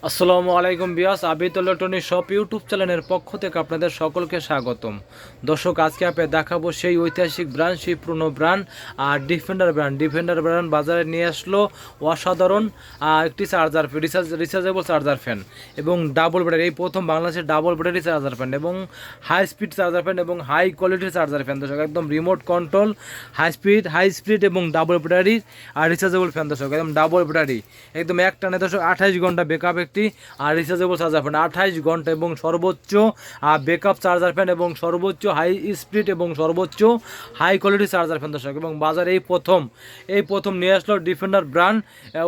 আসসালামু আলাইকুম বিয়াস Abid electronic shop YouTube চ্যানেলের পক্ষ থেকে আপনাদের সকলকে স্বাগতম। দর্শক, আজকে আপনাদের দেখাবো সেই ঐতিহাসিক ব্র্যান্ড, সেই পুরনো ব্র্যান্ড আর ডিফেন্ডার ব্র্যান্ড বাজারে নিয়ে আসলো অসাধারণ একটি চার্জার রিচার্জেবল চার্জার ফ্যান এবং ডাবল ব্যাটারি, এই প্রথম বাংলাদেশের ডাবল ব্যাটারি চার্জার ফ্যান এবং হাই স্পিড চার্জার ফ্যান এবং হাই কোয়ালিটির চার্জার ফ্যান। দর্শক, একদম রিমোট কন্ট্রোল হাই স্পিড এবং ডাবল ব্যাটারি আর রিচার্জেবল ফ্যান। দর্শক, একদম ডাবল ব্যাটারি, একদম এক টানে দর্শক 28 ঘন্টা বেকআপ একটি আর রিচার্জেবল চার্জার ফ্যান, 28 ঘন্টা এবং সর্বোচ্চ বেকআপ চার্জার ফ্যান এবং সর্বোচ্চ হাই স্পিড এবং সর্বোচ্চ হাই কোয়ালিটি চার্জার ফ্যান। দর্শক, এবং বাজারে এই প্রথম নিয়ে আসলো defender brand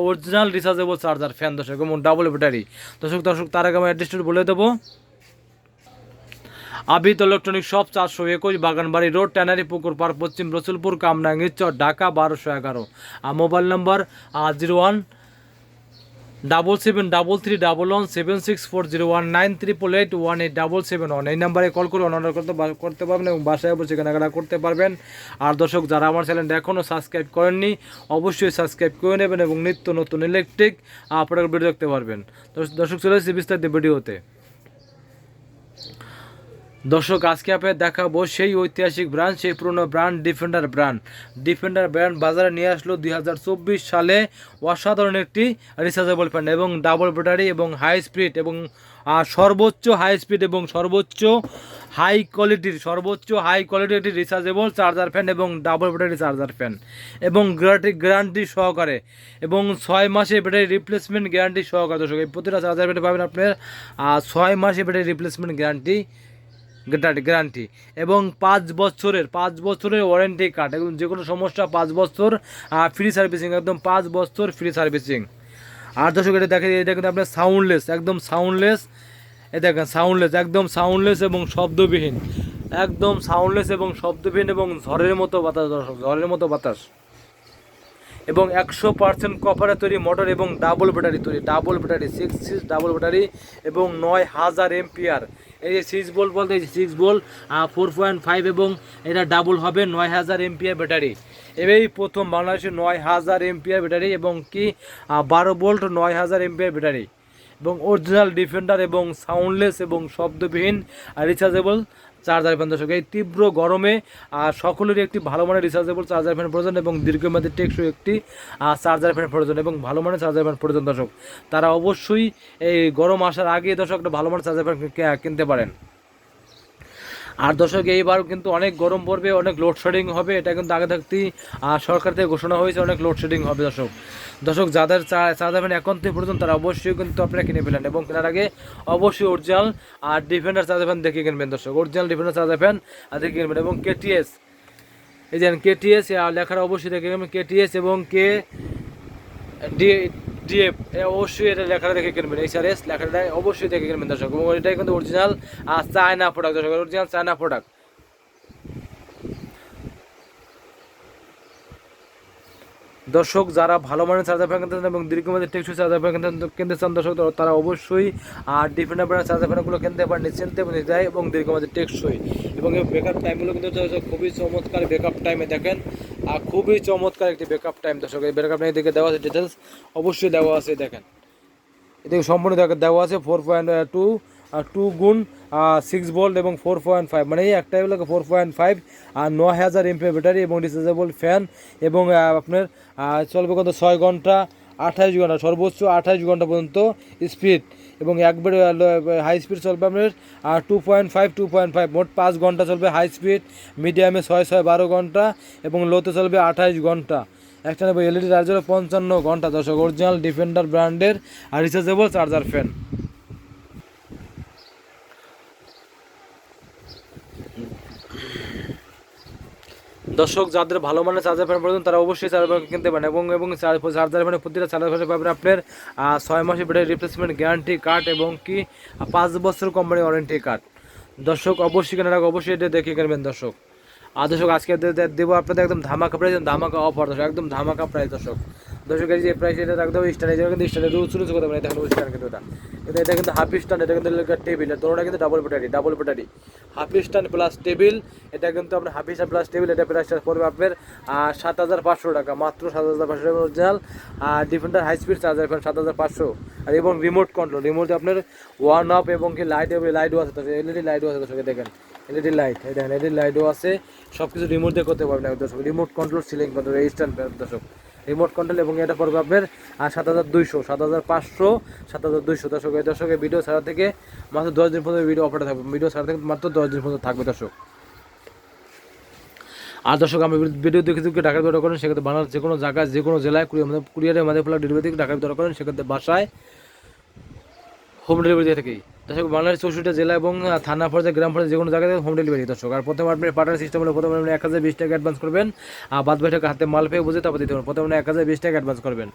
original rechargeable charger fan. দর্শক, এবং ডাবল ব্যাটারি। দর্শক তার আগে আমি অ্যাড্রেসটা বলে দেবো। Abid electronic shop 421 Baganbari road, tannery পুকুর পার, পশ্চিম রসুলপুর, কামরাঙ্গীর চর, ঢাকা 1211। মোবাইল নাম্বার 01-7731-7640198881 এই নাম্বারে কল করে অর্ডার করতে পারবেন এবং বাসায় বসে কেনাকাটা করতে পারবেন। আর দর্শক, যারা আমার চ্যানেলটা এখনও সাবস্ক্রাইব করেননি অবশ্যই সাবস্ক্রাইব করে নেবেন এবং নিত্য নতুন ইলেকট্রিক প্রোডাক্ট ভিডিও দেখতে পারবেন। দর্শক, চলে এসেছি বিস্তারিত ভিডিওতে। দর্শক, আজকে আপনাদের দেখাবো সেই ঐতিহাসিক ব্র্যান্ড, সেই পুরনো ব্র্যান্ড ডিফেন্ডার ব্র্যান্ড বাজারে নিয়ে আসলো 2024 সালে অসাধারণ একটি রিচার্জেবল ফ্যান এবং ডাবল ব্যাটারি এবং হাই স্পিড এবং সর্বোচ্চ হাই স্পিড এবং সর্বোচ্চ হাই কোয়ালিটির একটি রিচার্জেবল চার্জার ফ্যান এবং ডাবল ব্যাটারি চার্জার ফ্যান এবং গ্যারান্টি সহকারে এবং 6 মাসে ব্যাটারি রিপ্লেসমেন্ট গ্যারান্টি সহকারে। দর্শক, এই প্রতিটা চার্জার ফ্যান পাবেন আপনার 6 মাসে ব্যাটারি রিপ্লেসমেন্ট গ্যারান্টি এবং 5 বছরের ওয়ারেন্টি কার্ড এবং যে কোনো সমস্যা 5 বছর ফ্রি সার্ভিসিং, একদম 5 বছর ফ্রি সার্ভিসিং। আর দর্শক, এটা কিন্তু আপনার সাউন্ডলেস, একদম সাউন্ডলেস, একদম সাউন্ডলেস এবং শব্দবিহীন, এবং ঝড়ের মতো বাতাস এবং 100% কপারে তৈরি মোটর এবং ডাবল ব্যাটারি 6 ডাবল ব্যাটারি এবং 9000 এম্পিয়ার। এই যে 6 ভোল্ট বলতে 6 ভোল্ট 4.5 এবং এটা ডাবল হবে 9000 এম্পিয়ার ব্যাটারি। এই প্রথম বাংলাদেশে 9000 এম্পিয়ার ব্যাটারি এবং কি 12 ভোল্ট 9000 এম্পিয়ার ব্যাটারি এবং অরিজিনাল ডিফেন্ডার এবং সাউন্ডলেস এবং শব্দবিহীন রিচার্জেবল চার্জার ফ্যান। দর্শক, এই তীব্র গরমে সকলেরই একটি ভালো মানের রিচার্জেবল চার্জার ফ্যান প্রয়োজন এবং দীর্ঘমেয়াদী টেকসই একটি চার্জার ফ্যান প্রয়োজন এবং ভালো মানের চার্জার ফ্যান প্রয়োজন। দর্শক, তারা অবশ্যই এই গরম আসার আগে দর্শক একটা ভালো মানের চার্জার ফ্যান কিনতে পারেন। আর দর্শক, এইবার কিন্তু অনেক গরম পড়বে, অনেক লোডশেডিং হবে, এটা কিন্তু আগে থাকতেই সরকার থেকে ঘোষণা হয়েছে, অনেক লোডশেডিং হবে। দর্শক যাদের চার্জার ফ্যান এখন থেকে প্রয়োজন তারা অবশ্যই কিন্তু আপনারা কিনে ফেলেন এবং কেনার আগে অবশ্যই অরিজিনাল আর ডিফেন্ডার চার্জার ফ্যান দেখে কিনবেন। দর্শক, অরিজিনাল ডিফেন্ডার চার্জার ফ্যান দেখে কিনবেন এবং কেটিএস, এই যে কেটিএস লেখাটা অবশ্যই দেখে কিনবেন, কেটিএস এবং ডিএফ অবশ্যই এটা লেখাটা দেখে কিনবেন, এইচআরএস লেখাটা অবশ্যই দেখে কিনবেন। দর্শক, এবং এটাই কিন্তু অরিজিনাল চায়না প্রোডাক্ট। দর্শক, অরিজিনাল চায়না প্রোডাক্ট। দর্শক, যারা ভালো মানের চার্জার ফ্যান কিনতে চান এবং দীর্ঘমেয়াদী টেকসই চার্জার ফ্যান কিনতে চান দর্শক, তারা অবশ্যই ডিফেন্ডার ব্র্যান্ডের চার্জার ফ্যানগুলো কিনতে পারেন নিশ্চিন্তে দেয় এবং দীর্ঘমেয়াদী টেকসই এবং এই ব্যাকআপ টাইমগুলো কিন্তু খুবই চমৎকার ব্যাকআপ টাইমে দেখেন, খুবই চমৎকার একটি ব্যাকআপ টাইম। দর্শক, এই ব্যাকআপ টাইম দিকে দেওয়া আছে, ডিটেলস অবশ্যই দেওয়া আছে, দেখেন এদিকে সম্পূর্ণ দেওয়া আছে 4.2 গুণ 6 ভোল্ট এবং 4.5, মানে এই একটাই হলো 4.5 আর 9000 এমপিএর ব্যাটারি এবং রিচার্জেবল ফ্যান এবং আপনার চলবে কত 6 ঘন্টা 28 ঘন্টা, সর্বোচ্চ 28 ঘন্টা পর্যন্ত স্পিড এবং একবারে হাই স্পিড চলবে আপনার 2.5 মোট 5 ঘন্টা চলবে হাই স্পিড, মিডিয়ামে 6-12 ঘন্টা এবং লোতে চলবে 28 ঘন্টা। একটা নেব এলইডি চার্জার 55 ঘন্টা। দর্শক, অরিজিনাল ডিফেন্ডার ব্র্যান্ডের আর রিচার্জেবল চার্জার ফ্যান। দর্শক, যাদের ভালো মানের চার্জার ফ্যান প্রয়োজন তারা অবশ্যই চার্জার ফ্যান কিনতে পারেন এবং চার্জার ফ্যানের প্রতিটা চার্জার ফ্যানে পাবেন আপনার 6 মাসের ব্যাটারি রিপ্লেসমেন্ট গ্যারান্টি কার্ড এবং কি 5 বছর কোম্পানি ওয়ারেন্টি কার্ড। দর্শক, অবশ্যই কেনার আগে অবশ্যই এটা দেখে কিনবেন। দর্শক, দর্শক আজকে দেবো আপনাদের একদম ধামাকা প্রাইস, ধামাকা অফার। দর্শক, একদম ধামাকা প্রাইস। দর্শক এই যে প্রাইস এটা একদম স্ট্যান্ড, এটা কিন্তু স্ট্যান্ডে চুরি করতে পারেন, এটা কিন্তু স্ট্যান্ড, কিন্তু এটা কিন্তু হাফ স্ট্যান্ড, এটা কিন্তু টেবিল, তোরা কিন্তু double battery half stand plus table, এটা কিন্তু আপনার হাফ স্ট্যান্ড প্লাস টেবিল, এটা প্রাইসটা পড়বে আপনার 7,500 টাকা, মাত্র 7,500 টাকা অরিজিনাল। আর ডিফেন্ডার হাই স্পিড চার্জার এখন 7,500। আর এবং রিমোট কন্ট্রোল, রিমোটে আপনার ওয়ান অফ এবং কি লাইট এবং লাইটও আছে, এলইডি লাইটও আছে দর্শক, দেখেন এলইডি লাইট, এই দেখেন এলইডি লাইটও আছে, সব কিছু রিমোট দিয়ে করতে পারবেন দর্শক। রিমোট কন্ট্রোল সিলিং কন্ট্রোল এই স্ট্যান্ড দর্শক, রিমোট কন্ট্রোল, এবং এটা পড়বে আপনার 7,200, 7,500, 7,200 দর্শক। এই দর্শক এই ভিডিও ছাড়া থেকে মাত্র 10 দিন পর্যন্ত ভিডিও অফারটা থাকবে, ভিডিও ছাড়া থেকে মাত্র 10 দিন পর্যন্ত থাকবে দর্শক। আর দর্শক আমি ভিডিও দেখে যদি ঢাকায় অর্ডার করেন সেক্ষেত্রে বাংলাদেশ যে কোনো জায়গায় যে কোনো জেলায় কুরিয়ারের মাধ্যমে ফ্লাইট ডেলিভারি থেকে ঢাকায় অর্ডার করেন সেক্ষেত্রে বাসায় হোম ডেলিভারি দিয়ে থাকি দর্শক। বাংলাদেশ 64টা জেলা এবং থানা পর্যায়ে গ্রাম পর্যায়ে যে কোনো জায়গায় হোম ডেলিভারি দর্শক। আর প্রথমে আপনি পাঠানোর সিস্টেম হলো প্রথমে আপনি 1,020 টাকা অ্যাডভান্স করবেন, আর বাদ বাকি টাকা হাতে মাল পেয়ে বুঝে তারপর দিতে হবে। প্রথমে 1,020 টাকা অ্যাডভান্স করবেন।